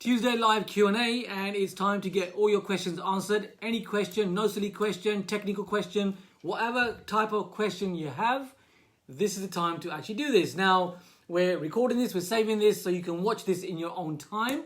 Tuesday live Q&A, and it's time to get all your questions answered. Any question, no silly question, technical question, whatever type of question you have, this is the time to actually do this. Now, we're recording this, we're saving this so you can watch this in your own time.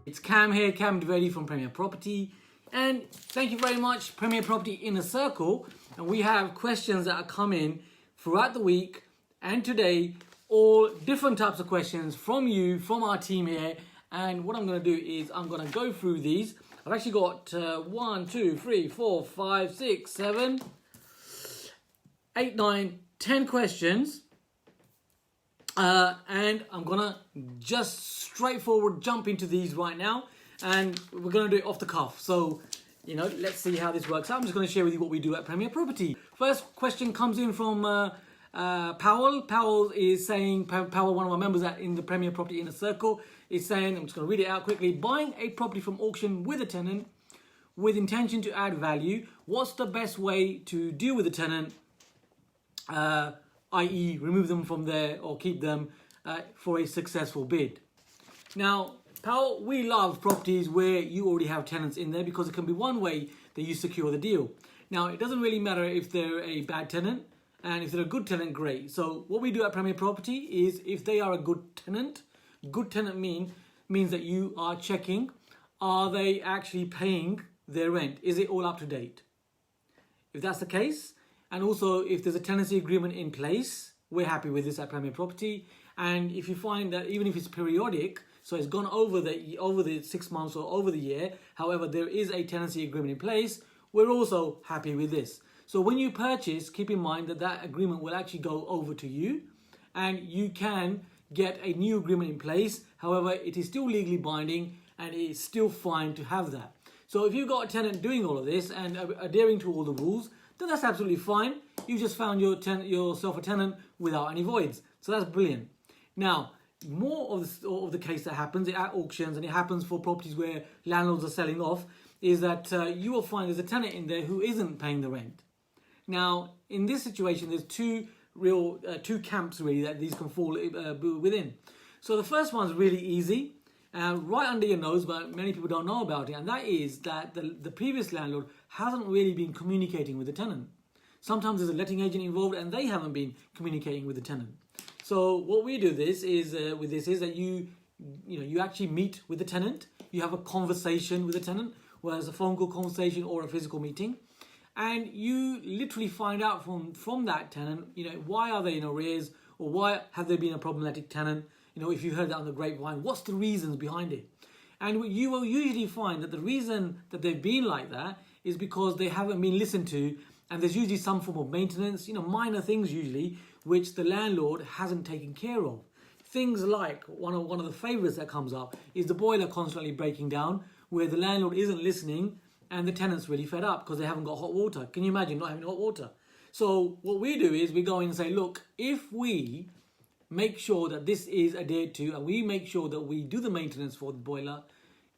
It's Kam here, Kam Dovedi from Premier Property. And thank you very much, Premier Property Inner Circle. And we have questions that are coming throughout the week and today, all different types of questions from you, from our team here. And what I'm going to do is I'm going to go through these. I've actually got 1, 2, 3, 4, 5, 6, 7, 8, 9, 10 questions. And I'm going to just straightforward jump into these right now. And we're going to do it off the cuff. So, let's see how this works out. I'm just going to share with you what we do at Premier Property. First question comes in from Powell. Powell is saying, Powell, one of our members in the Premier Property Inner Circle, is saying, I'm just going to read it out quickly. Buying a property from auction with a tenant with intention to add value. What's the best way to deal with the tenant? I.e. remove them from there or keep them for a successful bid. Now, Powell, we love properties where you already have tenants in there because it can be one way that you secure the deal. Now, it doesn't really matter if they're a bad tenant, and if they're a good tenant, great. So what we do at Premier Property is if they are a good tenant means that you are checking, are they actually paying their rent? Is it all up to date? If that's the case, and also if there's a tenancy agreement in place, we're happy with this at Premier Property. And if you find that even if it's periodic, so it's gone over the 6 months or over the year, however, there is a tenancy agreement in place, we're also happy with this. So when you purchase, keep in mind that that agreement will actually go over to you and you can get a new agreement in place. However, it is still legally binding and it is still fine to have that. So if you've got a tenant doing all of this and adhering to all the rules, then that's absolutely fine. You just found yourself a tenant without any voids. So that's brilliant. Now, more of the case that happens at auctions, and it happens for properties where landlords are selling off, is that you will find there's a tenant in there who isn't paying the rent. Now, in this situation, there's two camps really that these can fall within. So the first one's really easy, right under your nose, but many people don't know about it, and that is that the previous landlord hasn't really been communicating with the tenant. Sometimes there's a letting agent involved, and they haven't been communicating with the tenant. So what we do is that you actually meet with the tenant, you have a conversation with the tenant, whether it's a phone call conversation or a physical meeting. And you literally find out from that tenant, why are they in arrears, or why have they been a problematic tenant? If you heard that on the grapevine, what's the reasons behind it? And you will usually find that the reason that they've been like that is because they haven't been listened to, and there's usually some form of maintenance, minor things usually, which the landlord hasn't taken care of. Things like, one of the favourites that comes up is the boiler constantly breaking down, where the landlord isn't listening, and the tenant's really fed up because they haven't got hot water. Can you imagine not having hot water? So what we do is we go in and say, look, if we make sure that this is adhered to and we make sure that we do the maintenance for the boiler,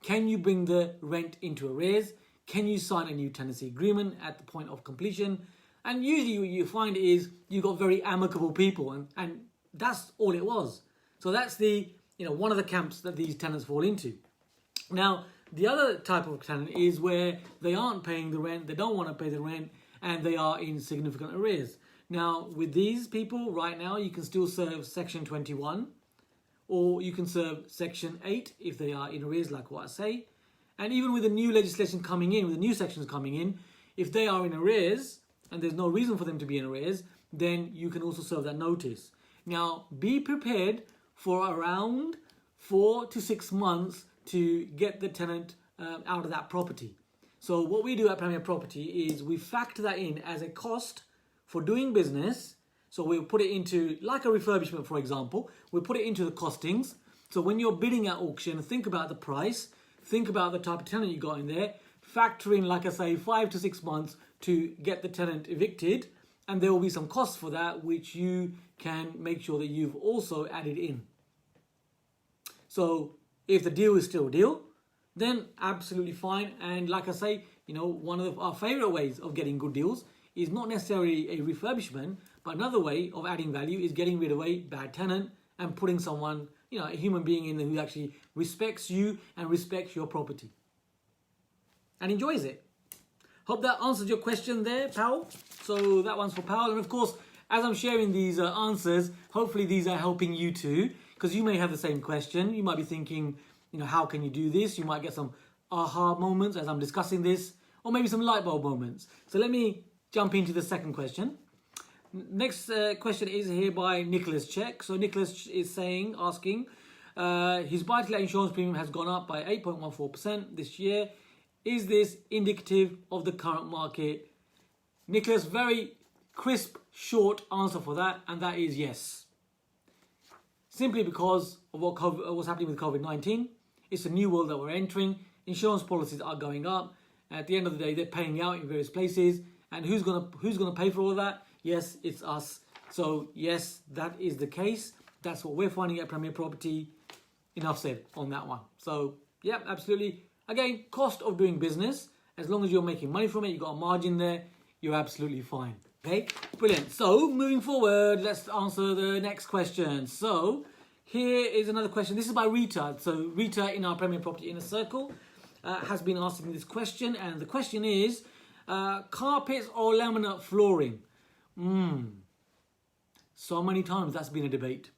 can you bring the rent into arrears? Can you sign a new tenancy agreement at the point of completion? And usually what you find is you've got very amicable people, and that's all it was. So that's the one of the camps that these tenants fall into. Now, the other type of tenant is where they aren't paying the rent, they don't want to pay the rent, and they are in significant arrears. Now, with these people, right now, you can still serve Section 21, or you can serve Section 8 if they are in arrears, like what I say. And even with the new legislation coming in, with the new sections coming in, if they are in arrears, and there's no reason for them to be in arrears, then you can also serve that notice. Now, be prepared for around 4 to 6 months to get the tenant out of that property. So what we do at Premier Property is we factor that in as a cost for doing business. So we'll put it into, like a refurbishment, for example, we'll put it into the costings. So when you're bidding at auction, think about the price, think about the type of tenant you got in there, factor in, like I say, 5 to 6 months to get the tenant evicted, and there will be some costs for that, which you can make sure that you've also added in. So if the deal is still a deal, then absolutely fine. And like I say, one of our favorite ways of getting good deals is not necessarily a refurbishment, But another way of adding value is getting rid of a bad tenant and putting someone, a human being in there who actually respects you and respects your property and enjoys it. Hope that answers your question there, Powell. So that one's for Powell. And of course, as I'm sharing these answers, hopefully these are helping you too, because you may have the same question. You might be thinking, how can you do this? You might get some aha moments as I'm discussing this, or maybe some light bulb moments. So let me jump into the second question. Next question is here by Nicholas Check. So Nicholas is asking, his buy-to-let insurance premium has gone up by 8.14% this year. Is this indicative of the current market? Nicholas, very crisp, short answer for that, and that is yes. Simply because of what's happening with COVID-19. It's a new world that we're entering. Insurance policies are going up. At the end of the day, they're paying out in various places. And who's gonna pay for all of that? Yes, it's us. So yes, that is the case. That's what we're finding at Premier Property. Enough said on that one. So yeah, absolutely. Again, cost of doing business. As long as you're making money from it, you've got a margin there, you're absolutely fine. Okay, brilliant. So moving forward, let's answer the next question. So here is another question. This is by Rita. So Rita in our Premier Property Inner Circle has been asking this question. And the question is, carpets or laminate flooring? So many times that's been a debate.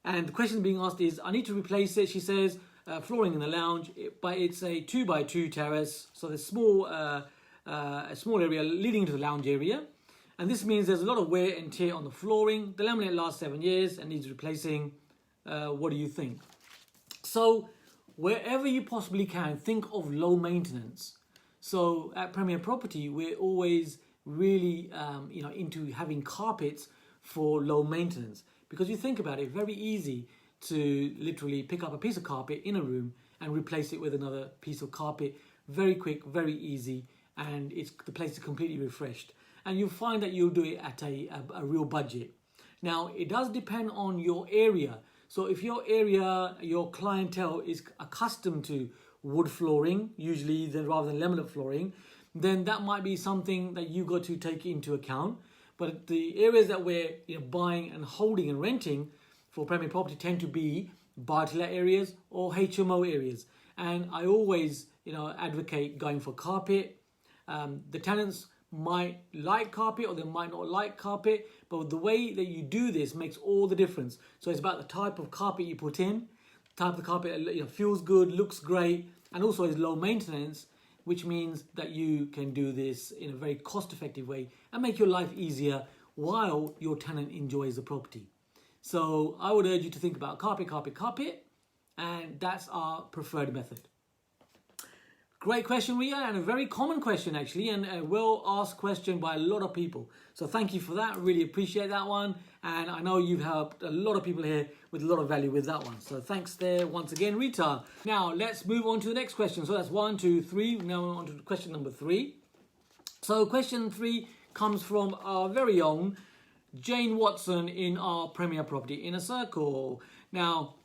And the question being asked is, I need to replace it. She says, flooring in the lounge, but it's a 2x2 terrace. So there's a small area leading into the lounge area. And this means there's a lot of wear and tear on the flooring. The laminate lasts 7 years and needs replacing. What do you think? So wherever you possibly can, think of low maintenance. So at Premier Property, we're always really into having carpets for low maintenance. Because you think about it, very easy to literally pick up a piece of carpet in a room and replace it with another piece of carpet. Very quick, very easy, and the place is completely refreshed. And you'll find that you'll do it at a real budget. Now, it does depend on your area. So if your area, your clientele is accustomed to wood flooring, usually rather than laminate flooring, then that might be something that you got to take into account. But the areas that we're buying and holding and renting for Premier Property tend to be buy-to-let areas or HMO areas. And I always advocate going for carpet. The tenants might like carpet or they might not like carpet, but the way that you do this makes all the difference. So it's about the type of carpet you put in, type of carpet that feels good, looks great, and also is low maintenance, which means that you can do this in a very cost-effective way and make your life easier while your tenant enjoys the property. So I would urge you to think about carpet, and that's our preferred method. Great question, Ria, and a very common question actually, and a well-asked question by a lot of people. So thank you for that, really appreciate that one. And I know you've helped a lot of people here with a lot of value with that one. So thanks there once again, Rita. Now let's move on to the next question. So that's 1, 2, 3. Now on to question number 3. So question 3 comes from our very own Jane Watson in our Premier Property Inner Circle. Now,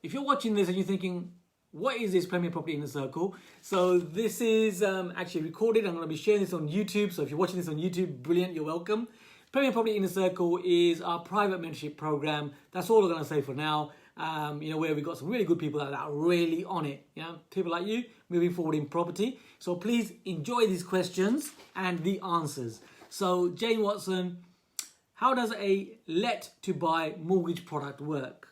if you're watching this and you're thinking, what is this Premier Property Inner Circle? So this is actually recorded. I'm going to be sharing this on YouTube. So if you're watching this on YouTube, brilliant, you're welcome. Premier Property Inner Circle is our private mentorship program. That's all I'm going to say for now. Where we've got some really good people that are really on it. People like you moving forward in property. So please enjoy these questions and the answers. So Jane Watson, how does a let to buy mortgage product work?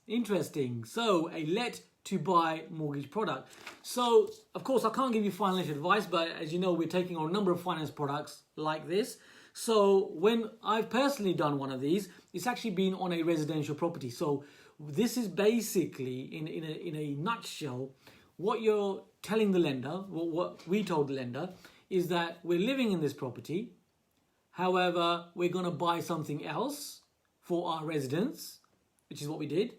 Interesting. So a let to buy mortgage product. So of course I can't give you financial advice, but as you know, we're taking on a number of finance products like this. So when I've personally done one of these, it's actually been on a residential property. So this is basically in a nutshell, what you're telling the lender, what we told the lender, is that we're living in this property. However, we're going to buy something else for our residents, which is what we did.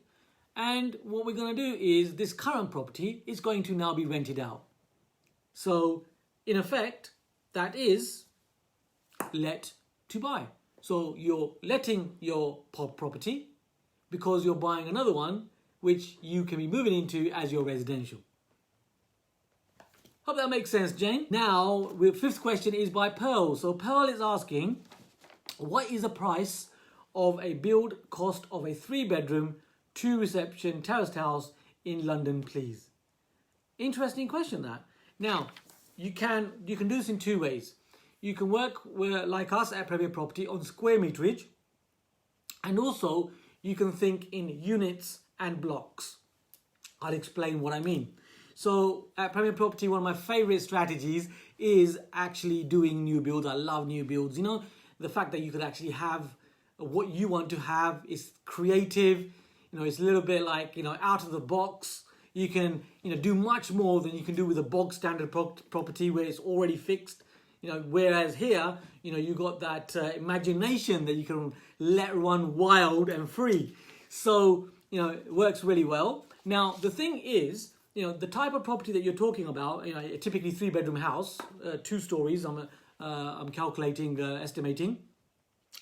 And what we're going to do is this current property is going to now be rented out. So in effect, that is let to buy. So you're letting your property because you're buying another one which you can be moving into as your residential. Hope that makes sense, Jane. Now, the fifth question is by Pearl. So Pearl is asking, What is the price of a build cost of a 3-bedroom, 2-reception terraced house in London, please? Interesting question that. Now, you can do this in 2 ways. You can work like us at Premier Property on square meterage, and also you can think in units and blocks. I'll explain what I mean. So at Premier Property, one of my favorite strategies is actually doing new builds. I love new builds. You know, the fact that you could actually have what you want to have is creative. You know, it's a little bit like, you know, out of the box. You can, you know, do much more than you can do with a bog standard property where it's already fixed. You know, whereas here, you know, you got that imagination that you can let run wild and free. So, you know, it works really well. Now, the thing is, you know, the type of property that you're talking about, you know, a typically 3-bedroom house, 2 stories, I'm calculating, estimating.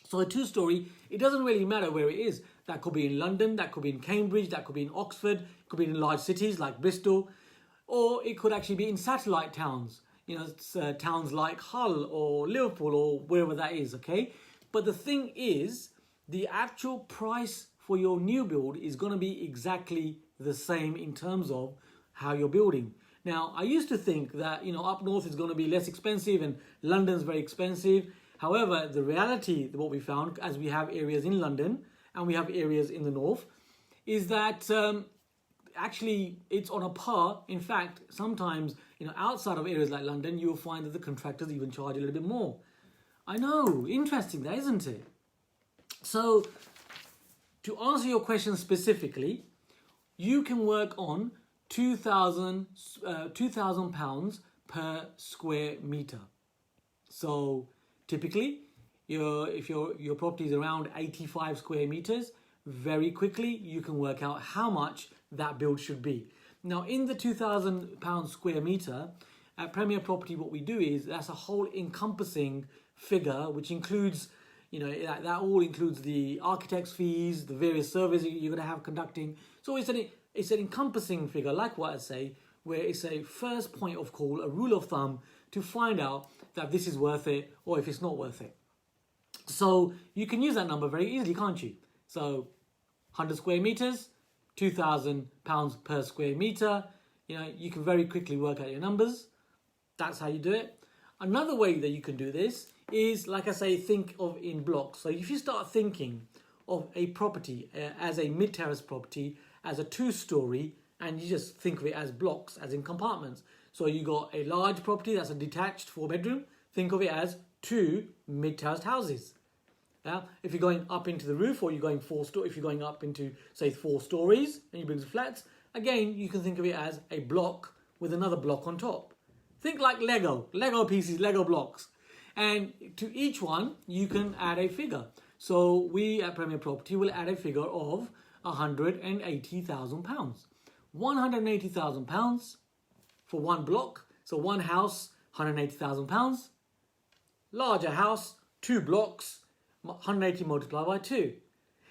So a 2-story, it doesn't really matter where it is. That could be in London, that could be in Cambridge, that could be in Oxford, it could be in large cities like Bristol, or it could actually be in satellite towns. You know, towns like Hull or Liverpool or wherever that is, okay? But the thing is, the actual price for your new build is going to be exactly the same in terms of how you're building. Now, I used to think that, you know, up north is going to be less expensive and London's very expensive. However, the reality, what we found, as we have areas in London and we have areas in the north, is that actually it's on a par. In fact, sometimes, you know, outside of areas like London, you'll find that the contractors even charge a little bit more. I know, interesting that, isn't it? So, to answer your question specifically, you can work on £2,000 per square meter. So, typically, if your property is around 85 square meters, very quickly you can work out how much that build should be. Now, in the £2,000 square meter, at Premier Property, what we do is that's a whole encompassing figure, which includes, you know, that all includes the architect's fees, the various surveys you're going to have conducting. So it's an encompassing figure, like what I say, where it's a first point of call, a rule of thumb to find out that this is worth it or if it's not worth it. So you can use that number very easily, can't you? So 100 square meters, £2,000 per square meter. You know, you can very quickly work out your numbers. That's how you do it. Another way that you can do this is, like I say, think of in blocks. So if you start thinking of a property as a mid-terrace property, as a 2-story, and you just think of it as blocks, as in compartments. So you got a large property that's a detached 4-bedroom. Think of it as 2 mid-terraced houses. Now, if you're going up into the roof, or you're going if you're going up into, say, 4 stories, and you build flats, again, you can think of it as a block with another block on top. Think like Lego pieces, Lego blocks. And to each one, you can add a figure. So we at Premier Property will add a figure of £180,000. £180,000 for one block. So one house, £180,000. Larger house, 2 blocks, 180 multiplied by 2.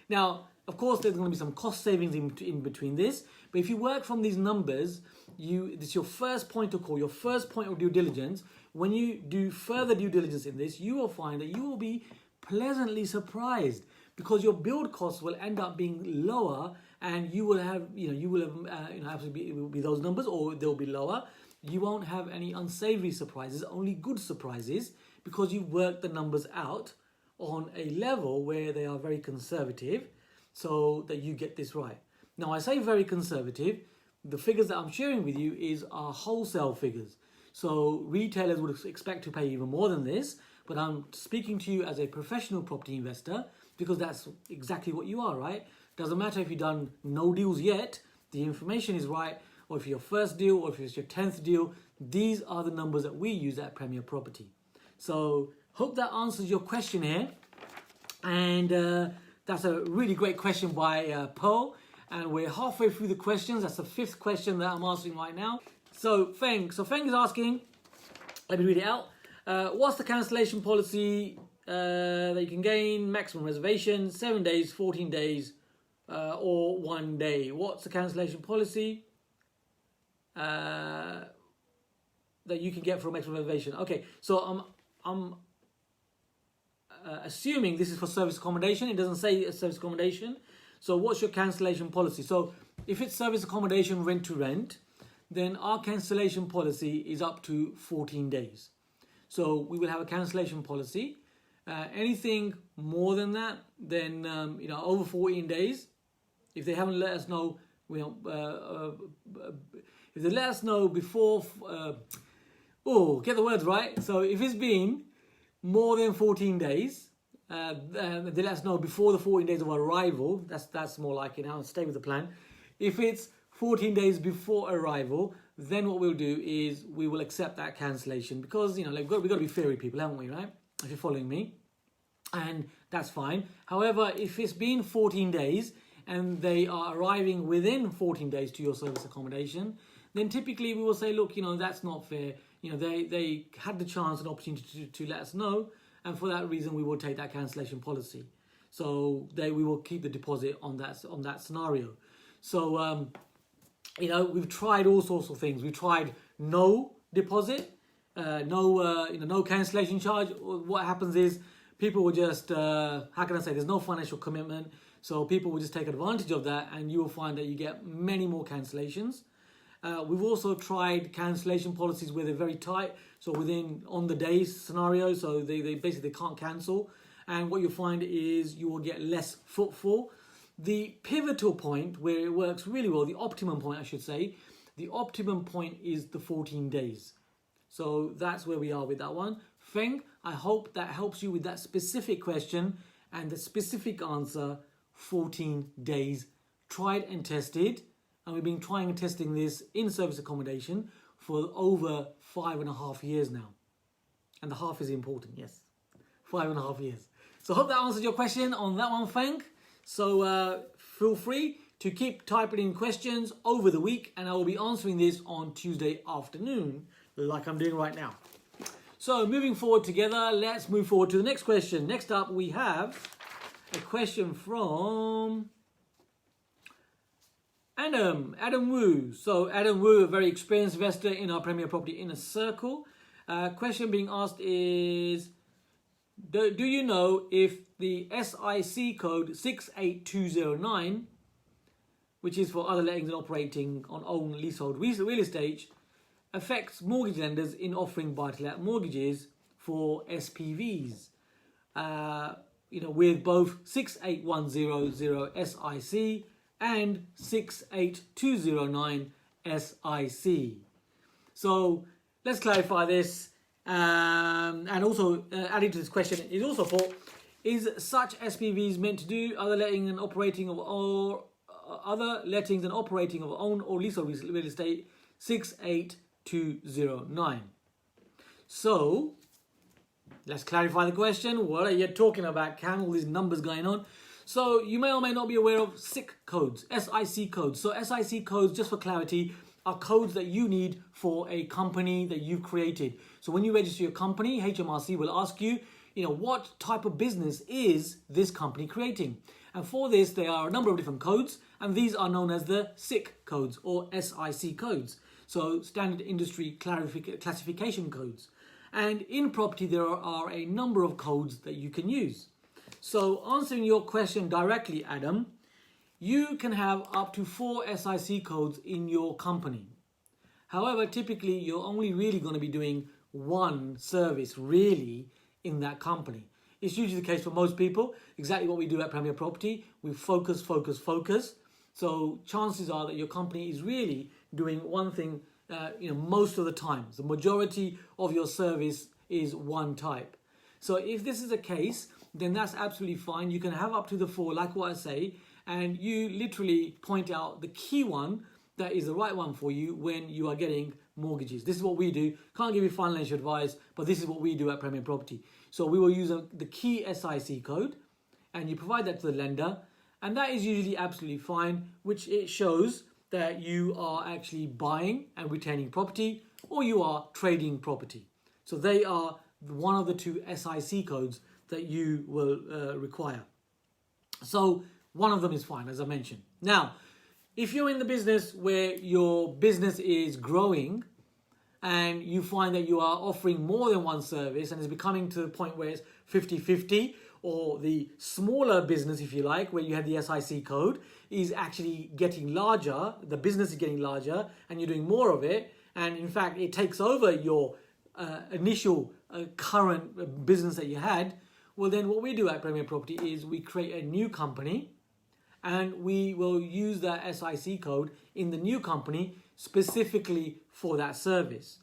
Now, of course, there's going to be some cost savings in between this. But if you work from these numbers, this is your first point of call, your first point of due diligence. When you do further due diligence in this, you will find that you will be pleasantly surprised, because your build costs will end up being lower, and you will have, it will be those numbers, or they'll be lower. You won't have any unsavory surprises, only good surprises, because you've worked the numbers out on a level where they are very conservative, so that you get this right. Now, I say very conservative. The figures that I'm sharing with you are wholesale figures. So retailers would expect to pay even more than this, but I'm speaking to you as a professional property investor, because that's exactly what you are, right? Doesn't matter if you've done no deals yet, the information is right, or if your first deal, or if it's your 10th deal. These are the numbers that we use at Premier Property. So hope that answers your question here. And that's a really great question by Pearl. And we're halfway through the questions. That's the 5th question that I'm answering right now. So Feng is asking, let me read it out. What's the cancellation policy that you can gain? Maximum reservation, 7 days, 14 days, or 1 day. What's the cancellation policy that you can get for a maximum reservation? Okay, so assuming this is for service accommodation, it doesn't say service accommodation. So what's your cancellation policy? So if it's service accommodation rent to rent, then our cancellation policy is up to 14 days. So we will have a cancellation policy. Anything more than that, then over 14 days, if they haven't let us know, if they let us know before, get the words right. So if it's been more than 14 days, they let us know before the 14 days of arrival. That's more like it. I'll stay with the plan. If it's 14 days before arrival, then what we'll do is we will accept that cancellation, because we've got to be fair with people, haven't we, right? If you're following me, and that's fine. However, if it's been 14 days and they are arriving within 14 days to your service accommodation, then typically we will say, look, that's not fair. They had the chance and opportunity to let us know, and for that reason we will take that cancellation policy. So we will keep the deposit on that scenario. So we've tried all sorts of things. We've tried no deposit, no cancellation charge. What happens is people will just there's no financial commitment, so people will just take advantage of that, and you will find that you get many more cancellations. We've also tried cancellation policies where they're very tight, so within on the day scenario, so they basically can't cancel, and what you'll find is you will get less footfall. The pivotal point where it works really well, the optimum point I should say, the optimum point is the 14 days. So that's where we are with that one. Feng, I hope that helps you with that specific question, and the specific answer, 14 days, tried and tested. And we've been trying and testing this in service accommodation for over 5.5 years now. And the half is important, yes. 5.5 years. So I hope that answers your question on that one, Feng. So feel free to keep typing in questions over the week, and I will be answering this on Tuesday afternoon, like I'm doing right now. So moving forward together, let's move forward to the next question. Next up, we have a question from Adam Wu. So Adam Wu, a very experienced investor in our Premier Property Inner Circle. Question being asked is, do you know if the SIC Code 68209, which is for other lettings and operating on own leasehold real estate, affects mortgage lenders in offering buy-to-let mortgages for SPVs? With both 68100 SIC and 68209 SIC. So let's clarify this. And also adding to this question is also for, is such SPVs meant to do other letting and operating of or other lettings and operating of own or leasehold real estate 68209? So let's clarify the question. What are you talking about, Kam? All these numbers going on. So you may or may not be aware of SIC codes, SIC codes. So SIC codes, just for clarity, are codes that you need for a company that you've created. So when you register your company, HMRC will ask you, what type of business is this company creating? And for this, there are a number of different codes, and these are known as the SIC codes or SIC codes. So standard industry classification codes. And in property, there are a number of codes that you can use. So answering your question directly, Adam, you can have up to 4 SIC codes in your company. However, typically you're only really going to be doing one service really in that company. It's usually the case for most people. Exactly what we do at Premier Property. We focus. So chances are that your company is really doing one thing most of the time. The majority of your service is one type. So if this is the case, then that's absolutely fine. You can have up to the 4, like what I say, and you literally point out the key one that is the right one for you when you are getting mortgages. This is what we do. Can't give you financial advice, but this is what we do at Premier Property. So we will use the key SIC code, and you provide that to the lender, and that is usually absolutely fine, which it shows that you are actually buying and retaining property, or you are trading property. So they are one of the 2 SIC codes that you will require. So one of them is fine, as I mentioned. Now, if you're in the business where your business is growing, and you find that you are offering more than one service and it's becoming to the point where it's 50-50, or the smaller business, if you like, where you have the SIC code, is actually getting larger, the business is getting larger, and you're doing more of it, and in fact it takes over your initial current business that you had, well then what we do at Premier Property is we create a new company, and we will use that SIC code in the new company specifically for that service.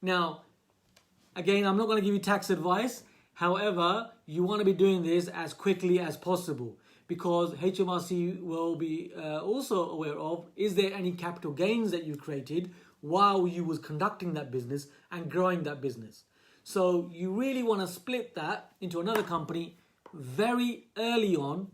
Now, again, I'm not going to give you tax advice. However, you want to be doing this as quickly as possible, because HMRC will be also aware of, is there any capital gains that you created while you was conducting that business and growing that business. So you really want to split that into another company very early on,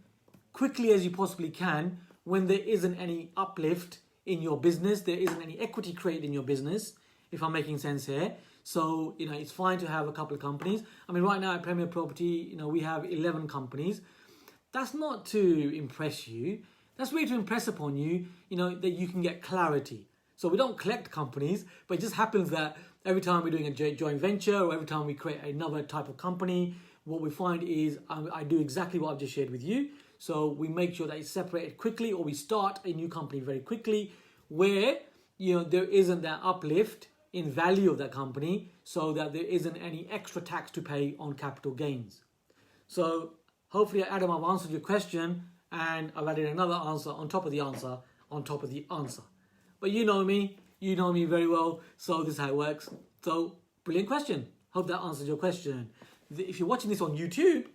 quickly as you possibly can, when there isn't any uplift in your business, there isn't any equity created in your business, if I'm making sense here. So, it's fine to have a couple of companies. I mean, right now at Premier Property, we have 11 companies. That's not to impress you. That's really to impress upon you, that you can get clarity. So we don't collect companies, but it just happens that every time we're doing a joint venture or every time we create another type of company, what we find is I do exactly what I've just shared with you. So we make sure that it's separated quickly, or we start a new company very quickly where, there isn't that uplift in value of that company, so that there isn't any extra tax to pay on capital gains. So hopefully, Adam, I've answered your question, and I've added another answer on top of the answer on top of the answer. But you know me very well, so this is how it works. So, brilliant question. Hope that answers your question. If you're watching this on YouTube,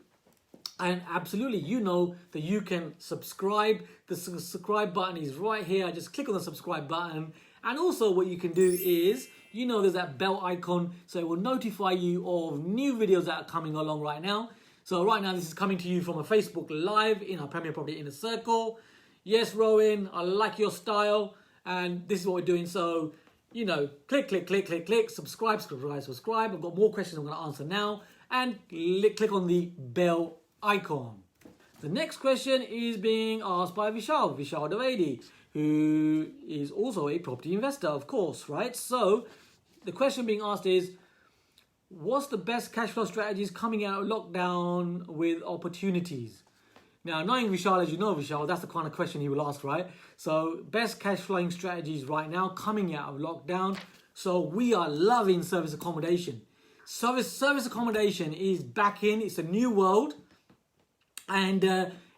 and absolutely, you know that you can subscribe. The subscribe button is right here. Just click on the subscribe button. And also what you can do is, there's that bell icon, so it will notify you of new videos that are coming along right now. So right now, this is coming to you from a Facebook Live in our Premier Property Inner Circle. Yes, Rowan, I like your style. And this is what we're doing. So, click, subscribe. I've got more questions I'm going to answer now. And click on the bell icon. The next question is being asked by Vishal Dovedi, who is also a property investor, of course, right? So the question being asked is, what's the best cash flow strategies coming out of lockdown with opportunities? Now, knowing Vishal, as you know, Vishal, that's the kind of question he will ask, right? So best cash flowing strategies right now coming out of lockdown. So we are loving service accommodation. Service accommodation is back in. It's a new world. And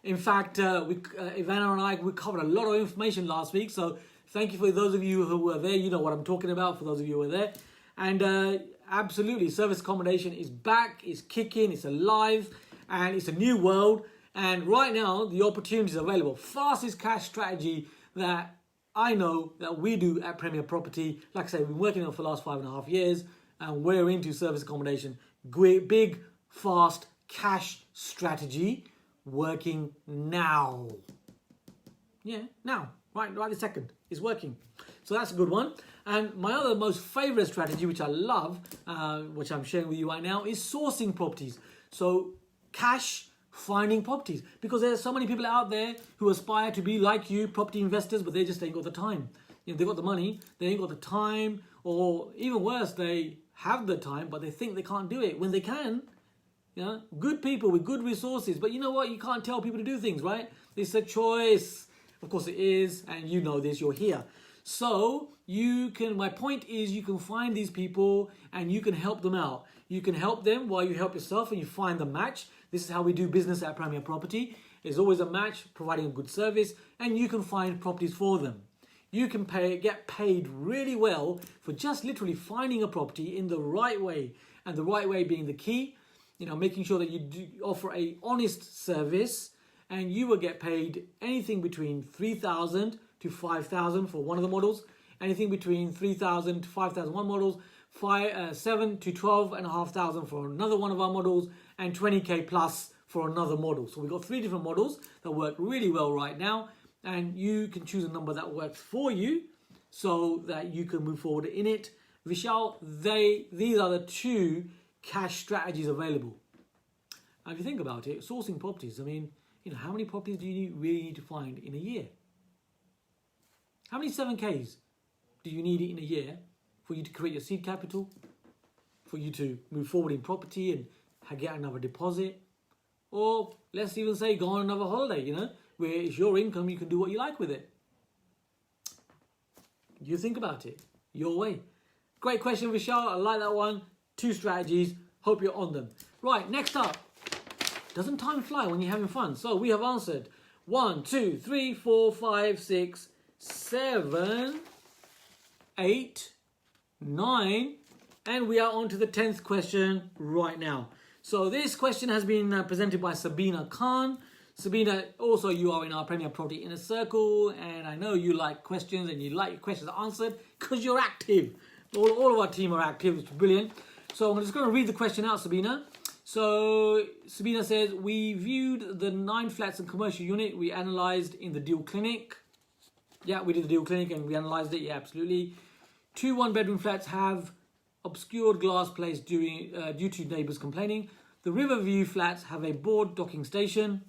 in fact, Ivana and I, we covered a lot of information last week. So thank you for those of you who were there. You know what I'm talking about for those of you who were there. And absolutely, service accommodation is back. It's kicking. It's alive. And it's a new world. And right now, the opportunities are available. Fastest cash strategy that I know that we do at Premier Property. Like I say, we've been working on it for the last 5.5 years. And we're into service accommodation. Big, fast cash strategy working now. Yeah, now. Right this second. It's working. So that's a good one. And my other most favorite strategy, which I love, which I'm sharing with you right now, is sourcing properties. So cash finding properties, because there's so many people out there who aspire to be like you, property investors, but they just ain't got the time. They've got the money, they ain't got the time, or even worse, they have the time, but they think they can't do it when they can. Good people with good resources, but you know what? You can't tell people to do things, right? It's a choice. Of course it is, and you know this, you're here. So my point is, you can find these people and you can help them out. You can help them while you help yourself, and you find the match. This is how we do business at Premier Property. There's always a match, providing a good service, and you can find properties for them. You can get paid really well for just literally finding a property in the right way, and the right way being the key. Making sure that you do offer a honest service, and you will get paid anything between 3,000 to 5,000 for one of the models, anything between 3,000 to 5,001 models, 7 to 12,500 for another one of our models, and 20k plus for another model. So we've got 3 different models that work really well right now, and you can choose a number that works for you so that you can move forward in it. Vishal, these are the 2 cash strategies available. And if you think about it, sourcing properties, I mean, how many properties do you really need to find in a year? How many 7Ks do you need in a year for you to create your seed capital, for you to move forward in property and get another deposit. Or let's even say go on another holiday, where it's your income, you can do what you like with it. You think about it your way. Great question, Vishal. I like that one. 2 strategies. Hope you're on them. Right, next up. Doesn't time fly when you're having fun? So we have answered 1, 2, 3, 4, 5, 6, 7, 8, 9, and we are on to the 10th question right now. So this question has been presented by Sabina Khan. Sabina, also you are in our Premier Property Inner Circle, and I know you like questions and you like your questions answered because you're active. All of our team are active, it's brilliant. So I'm just going to read the question out, Sabina. So Sabina says, we viewed the 9 flats and commercial unit we analysed in the deal clinic. Yeah, we did the deal clinic and we analysed it, yeah, absolutely. 2 1-bedroom flats have obscured glass placed due to neighbours complaining. The Riverview flats have a board docking station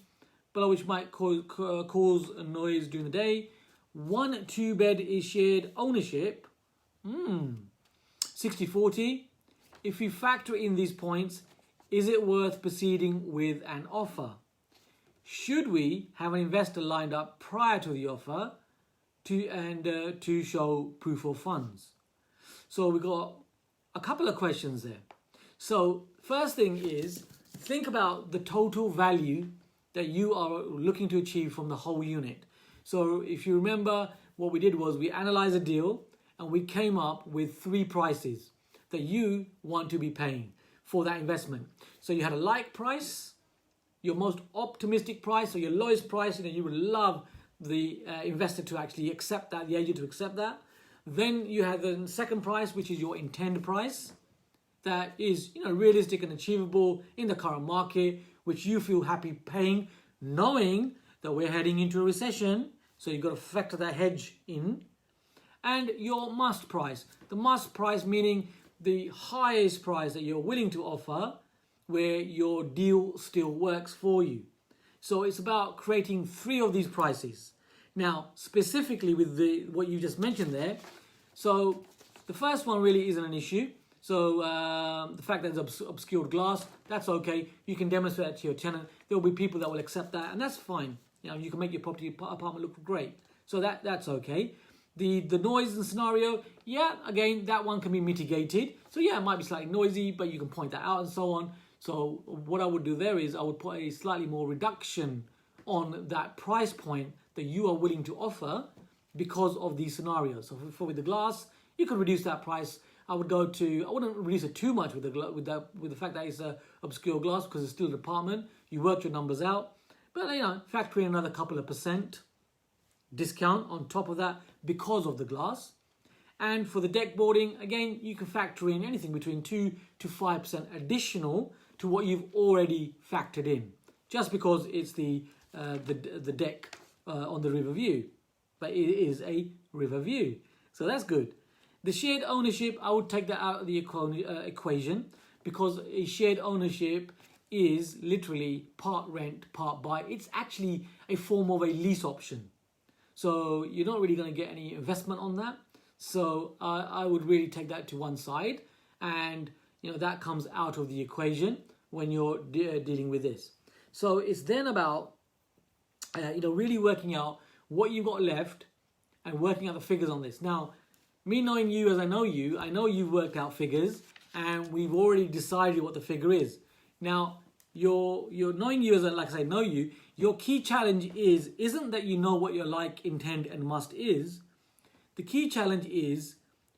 below which might cause a noise during the day. 1 2-bed is shared ownership. 60-40. If we factor in these points, is it worth proceeding with an offer? Should we have an investor lined up prior to the offer to show proof of funds? So we've got a couple of questions there. So first thing is, think about the total value that you are looking to achieve from the whole unit. So if you remember, what we did was we analyzed a deal and we came up with 3 prices that you want to be paying for that investment. So you had a like price, your most optimistic price, or your lowest price, you would love the investor to actually accept that, the agent to accept that. Then you have the second price, which is your intend price, that is realistic and achievable in the current market, which you feel happy paying, knowing that we're heading into a recession. So you've got to factor that hedge in. And your must price. The must price meaning the highest price that you're willing to offer where your deal still works for you. So it's about creating 3 of these prices. Now, specifically with what you just mentioned there, so the first one really isn't an issue. So the fact that it's obscured glass, that's okay. You can demonstrate that to your tenant. There will be people that will accept that, and that's fine. You can make your property apartment look great. So that's okay. The noise and scenario, yeah, again, that one can be mitigated. So yeah, it might be slightly noisy, but you can point that out and so on. So what I would do there is I would put a slightly more reduction on that price point that you are willing to offer because of these scenarios. So with the glass, you could reduce that price. I wouldn't reduce it too much with the fact that it's a obscure glass because it's still an apartment. You work your numbers out, but factor in another couple of % discount on top of that because of the glass. And for the deck boarding, again, you can factor in anything between 2 to 5% additional to what you've already factored in, just because it's the deck on the river view, but it is a river view, so that's good. The shared ownership, I would take that out of the equation because a shared ownership is literally part rent, part buy. It's actually a form of a lease option. So you're not really going to get any investment on that. So I would really take that to one side, and that comes out of the equation when you're dealing with this. So it's then about really working out what you've got left and working out the figures on this. Now, me knowing you as I know you've worked out figures and we've already decided what the figure is. Now, you're knowing you as like I say, know you, your key challenge isn't that you know what your like, intend and must is. The key challenge is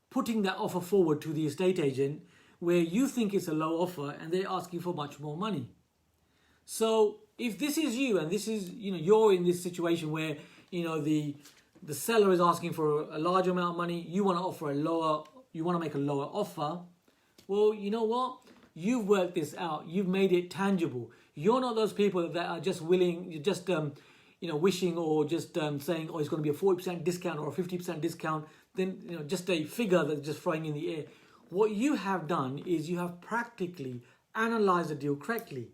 putting that offer forward to the estate agent where you think it's a low offer and they're asking for much more money. So if this is you and this is, you're in this situation where, the seller is asking for a large amount of money, you want to make a lower offer, well, you know what? You've worked this out. You've made it tangible. You're not those people that are just willing, just wishing or just saying, oh, it's going to be a 40% discount or a 50% discount. Then just a figure that's just throwing in the air. What you have done is you have practically analysed the deal correctly.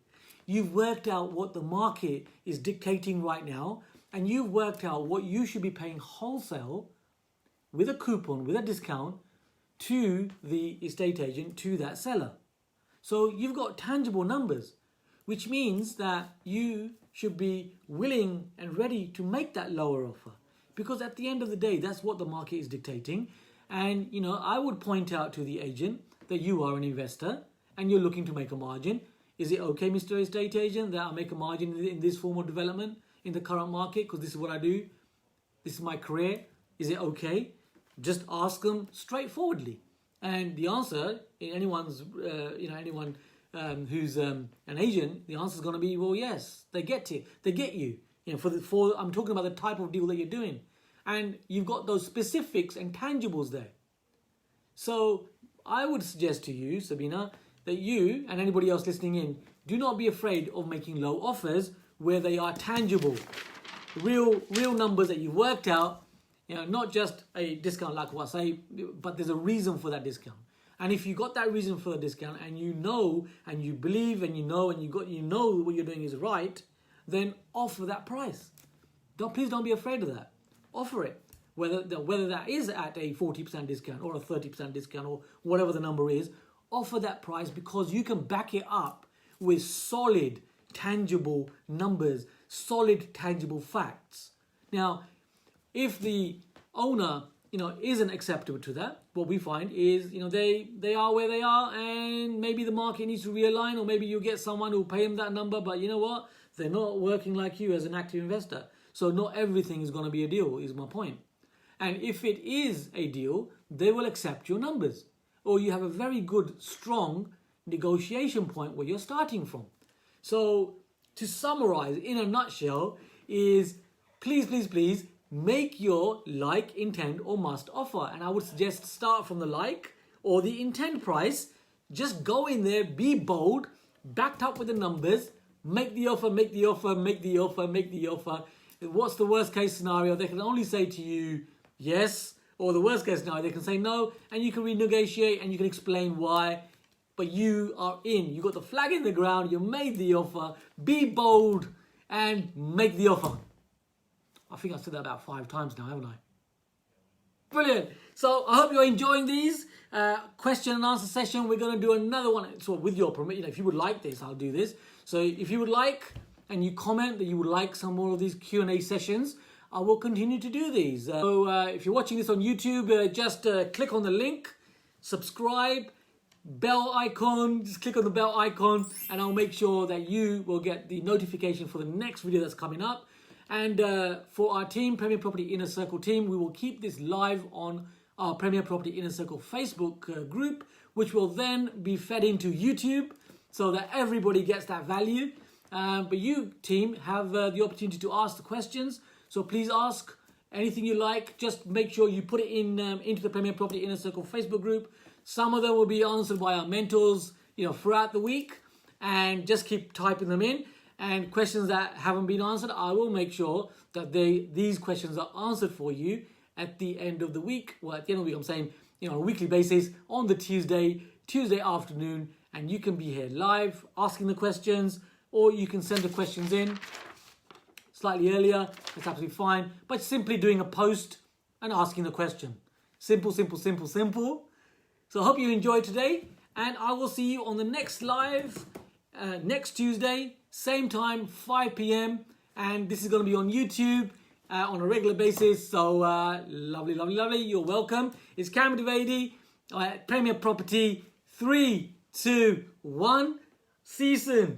You've worked out what the market is dictating right now, and you've worked out what you should be paying wholesale with a coupon, with a discount, to the estate agent, to that seller. So you've got tangible numbers, which means that you should be willing and ready to make that lower offer. Because at the end of the day, that's what the market is dictating. And, I would point out to the agent that you are an investor and you're looking to make a margin. Is it okay, Mr. Estate Agent, that I make a margin in this form of development in the current market? Because this is what I do. This is my career. Is it okay? Just ask them straightforwardly. And the answer, in anyone's, anyone who's an agent, the answer is going to be, well, yes, they get it. They get you. For I'm talking about the type of deal that you're doing. And you've got those specifics and tangibles there. So I would suggest to you, Sabina, that you and anybody else listening in, do not be afraid of making low offers where they are tangible. Real numbers that you've worked out, not just a discount like what I say, but there's a reason for that discount. And if you got that reason for the discount and you know and you believe and you know what you're doing is right, then offer that price. Please don't be afraid of that. Offer it. Whether that is at a 40% discount or a 30% discount or whatever the number is, offer that price because you can back it up with solid, tangible numbers, solid, tangible facts. Now, if the owner, isn't acceptable to that, what we find is, they are where they are and maybe the market needs to realign, or maybe you get someone who will pay them that number, but you know what? They're not working like you as an active investor. So not everything is going to be a deal, is my point. And if it is a deal, they will accept your numbers. Or you have a very good, strong negotiation point where you're starting from. So to summarize in a nutshell is, please, make your like, intent or must offer. And I would suggest start from the like or the intent price. Just go in there, be bold, backed up with the numbers, make the offer. What's the worst case scenario? They can only say to you, yes, or the worst case scenario, they can say no, and you can renegotiate and you can explain why, but you are in. You got the flag in the ground, you made the offer, be bold and make the offer. I think I've said that about 5 times now, haven't I? Brilliant. So I hope you're enjoying these question and answer session. We're going to do another one. So with your permission, if you would like this, I'll do this. So if you would like, and you comment that you would like some more of these Q&A sessions, I will continue to do these. So if you're watching this on YouTube, just click on the link, subscribe, bell icon, just click on the bell icon, and I'll make sure that you will get the notification for the next video that's coming up. And for our team, Premier Property Inner Circle team, we will keep this live on our Premier Property Inner Circle Facebook group, which will then be fed into YouTube so that everybody gets that value. But you, team, have the opportunity to ask the questions. So please ask anything you like. Just make sure you put it in into the Premier Property Inner Circle Facebook group. Some of them will be answered by our mentors, throughout the week. And just keep typing them in. And questions that haven't been answered, I will make sure that these questions are answered for you at the end of the week. Well, at the end of the week, I'm saying, on a weekly basis on the Tuesday afternoon. And you can be here live asking the questions, or you can send the questions in slightly earlier. That's absolutely fine. But simply doing a post and asking the question. Simple. So I hope you enjoyed today. And I will see you on the next live next Tuesday, same time, 5 p.m. And this is going to be on YouTube on a regular basis. So lovely. You're welcome. It's Kam Dovedi, Premier Property. 3, 2, 1. See you soon.